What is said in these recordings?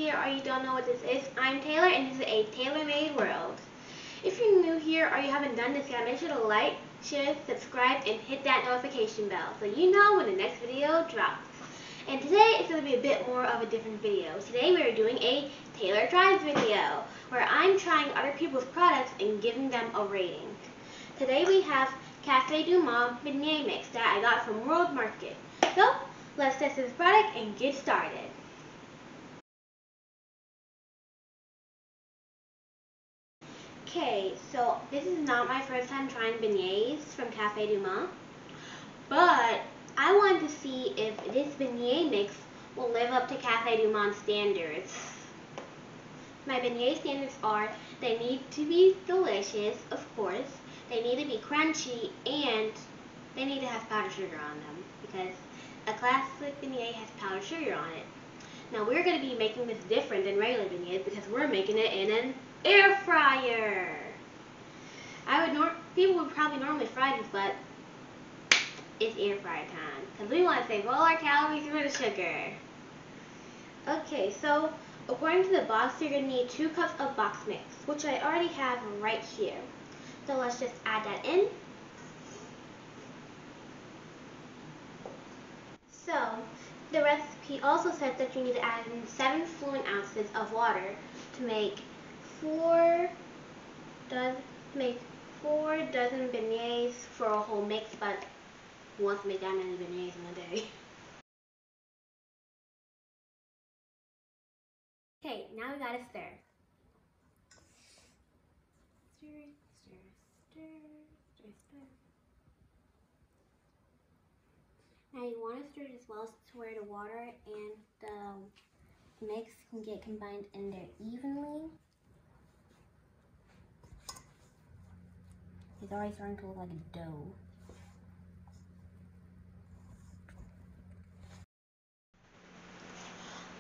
here or you don't know what this is, I'm Taylor and this is a tailor-made world. If you're new here or you haven't done this yet, make sure to like, share, subscribe, and hit that notification bell so you know when the next video drops. And today it's going to be a bit more of a different video. Today we are doing a Taylor Tries video where I'm trying other people's products and giving them a rating. Today we have Cafe Du Monde Beignet mix that I got from World Market. So let's test this product and get started. Okay, so this is not my first time trying beignets from Cafe Du Monde, but I wanted to see if this beignet mix will live up to Cafe Du Monde standards. My beignet standards are they need to be delicious, of course, they need to be crunchy, and they need to have powdered sugar on them because a classic beignet has powdered sugar on it. Now we're going to be making this different than regular beignets because we're making it in an air fryer. People would probably normally fry this, but it's air fryer time because we want to save all our calories for the sugar. Okay, so according to the box, you're going to need 2 cups of box mix, which I already have right here. So let's just add that in. So the recipe also said that you need to add in 7 fluid ounces of water to make 4 dozen beignets for a whole mix, but who wants to make that many beignets in a day? Okay, now we gotta stir. Stir, stir, stir, stir, stir. Now you want to stir it as well to where the water and the mix can get combined in there evenly. It's already starting to look like a dough.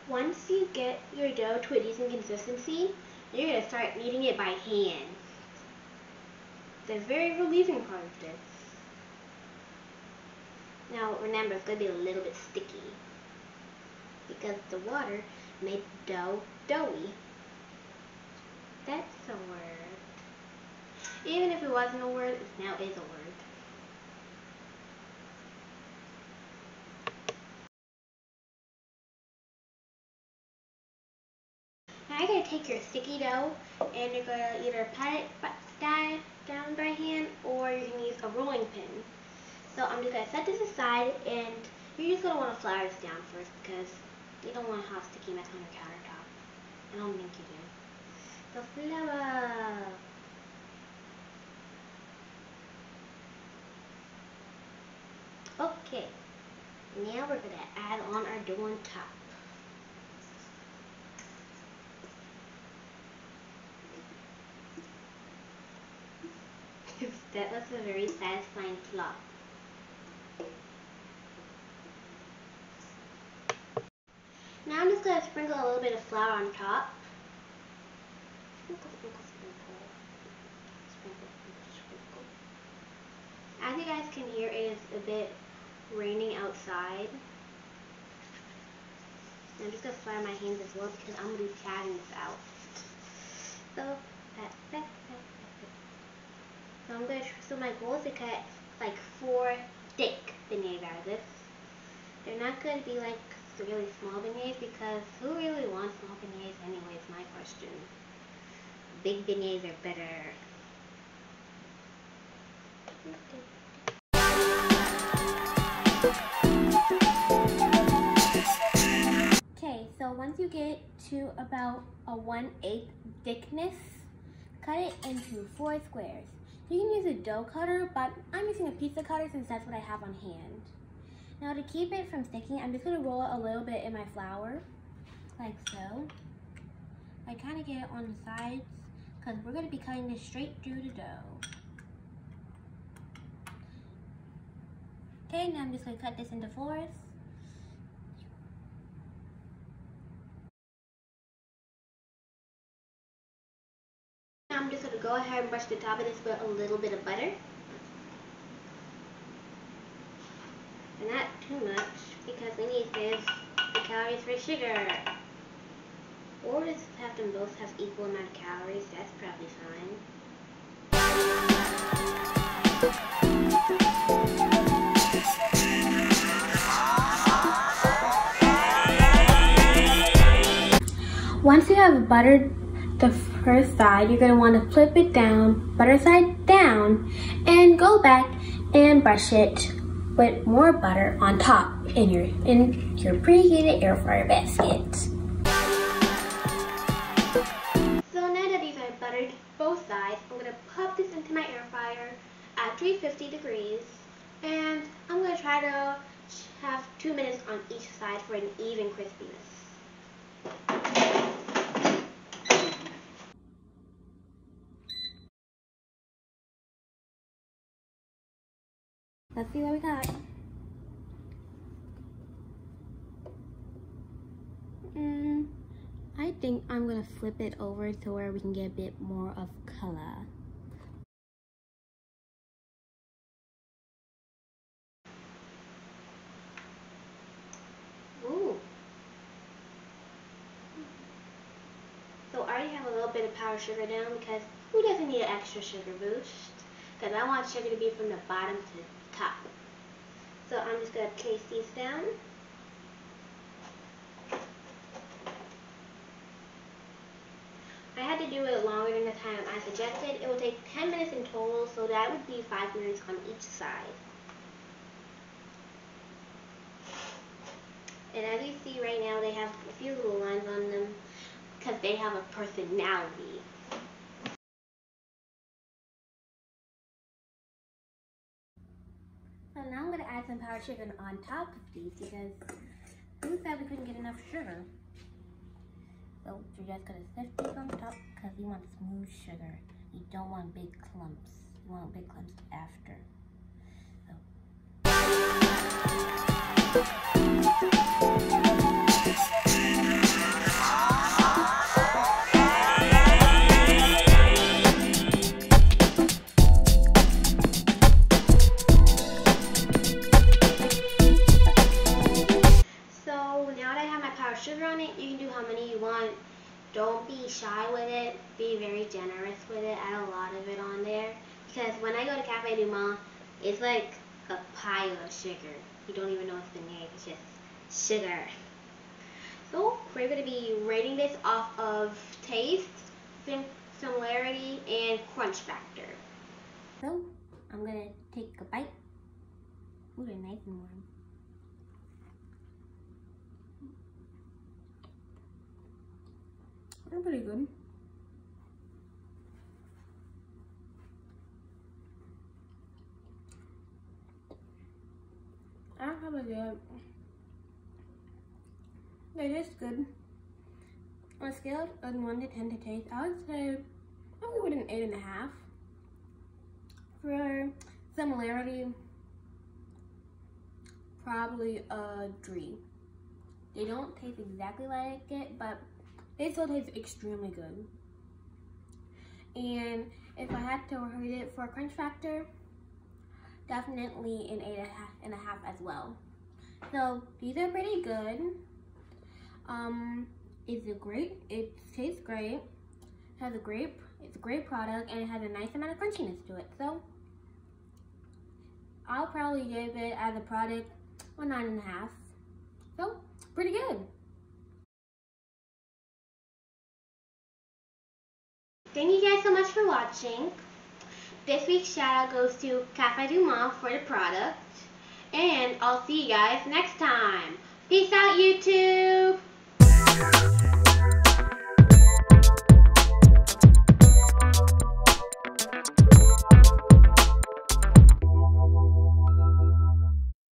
Once you get your dough to a decent consistency, you're going to start kneading it by hand. The very relieving part of this. Now remember, it's going to be a little bit sticky because the water made the dough doughy. That's a word. Even if it wasn't a word, it now is a word. Now you're going to take your sticky dough and you're going to either pat it down by hand or you can use a rolling pin. So I'm just going to set this aside and you're just going to want to flour this down first because you don't want to have sticky mess on your countertop. I don't think you do. So flour. Okay, now we're going to add on our dough on top. That was a very satisfying flop. Now I'm just going to sprinkle a little bit of flour on top. Sprinkle, sprinkle, sprinkle. Sprinkle, sprinkle, sprinkle. As you guys can hear, it is a bit raining outside. I'm just going to flour my hands as well because I'm going to be patting this out. So, so my goal is to cut like 4 thick beignets out of this. They're not going to be like really small beignets because who really wants small beignets anyway is my question. Big beignets are better. Okay, so once you get to about a 1/8 thickness, cut it into 4 squares. You can use a dough cutter, but I'm using a pizza cutter since that's what I have on hand. Now to keep it from sticking, I'm just going to roll it a little bit in my flour, like so. I kind of get it on the sides because we're going to be cutting this straight through the dough. Okay, now I'm just going to cut this into 4s. Now I'm just going to go ahead and brush the top of this with a little bit of butter. And not too much because we need to save the calories for sugar. Or just have them both have equal amount of calories. That's probably fine. Once you have buttered the first side, you're going to want to flip it down, butter side down, and go back and brush it with more butter on top in your preheated air fryer basket. So now that these are buttered both sides, I'm going to pop this into my air fryer at 350 degrees, and I'm going to try to have 2 minutes on each side for an even crispiness. Let's see what we got. I think I'm gonna flip it over to where we can get a bit more of color. Ooh. So I already have a little bit of powdered sugar down because who doesn't need an extra sugar boost? Because I want sugar to be from the bottom to the top. So I'm just gonna place these down. I had to do it longer than the time I suggested. It will take 10 minutes in total, so that would be 5 minutes on each side. And as you see right now, they have a few little lines on them because they have a personality. So now I'm going to add some powdered sugar on top of these because who said we couldn't get enough sugar? So you're just going to sift these on top because you want smooth sugar. You don't want big clumps. You want big clumps after. So now that I have my powdered sugar on it, you can do how many you want. Don't be shy with it. Be very generous with it. Add a lot of it on there. Because when I go to Cafe Du Monde, it's like a pile of sugar. You don't even know it's the name. It's just sugar. So we're going to be rating this off of taste, similarity, and crunch factor. So I'm going to take a bite. Ooh, they're nice and warm. They're pretty good. I don't have a good. They taste good. On a scale of 1 to 10 to taste, I would say I'll give it an 8.5. For similarity, probably a 3. They don't taste exactly like it, but they still taste extremely good. And if I had to rate it for crunch factor, definitely an 8.5 as well. So these are pretty good. It tastes great. It's a great product, and it has a nice amount of crunchiness to it. So I'll probably give it as a product a 9.5. So pretty good. Thank you guys so much for watching. This week's shout out goes to Cafe Du Monde for the product. And I'll see you guys next time. Peace out, YouTube.